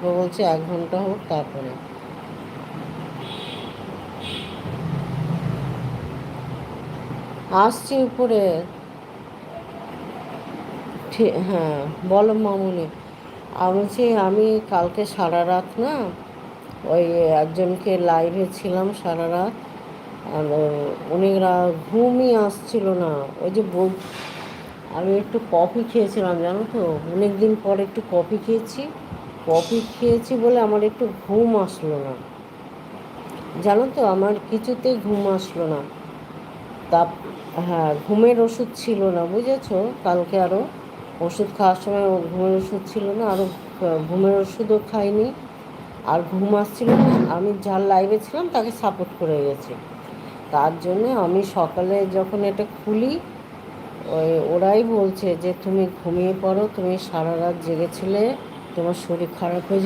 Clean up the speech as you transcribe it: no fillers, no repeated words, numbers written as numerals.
ও বলছে 1 ঘন্টা হোক তারপরে আসছি উপরে। হ্যাঁ, বলো মামুনি। আমি বলছি আমি কালকে সারা রাত না ওই একজনকে লাইভে ছিলাম সারা রাত। আর উনিরা ঘুমই আসছিল না। ওই যে আমি একটু কফি খেয়েছিলাম জানো তো, অনেক দিন পর একটু কফি খেয়েছি। কফি খেয়েছি বলে আমার একটু ঘুম আসলো না, জানো তো, আমার কিছুতেই ঘুম আসলো না। তা হ্যাঁ, ঘুমের ওষুধ ছিল না বুঝেছো। কালকে আরও ওষুধ খাওয়ার সময় ঘুমের ওষুধ ছিল না, আরও ঘুমের ওষুধও খাইনি। আর ঘুম আসছিল না, আমি যার লাইভে ছিলাম তাকে সাপোর্ট করে গেছি। তার জন্যে আমি সকালে যখন এটা খুলি, ওরাই বলছে যে তুমি ঘুমিয়ে পড়ো, তুমি সারা রাত জেগেছিলে, তোমার শরীর খারাপ হয়ে যাবে।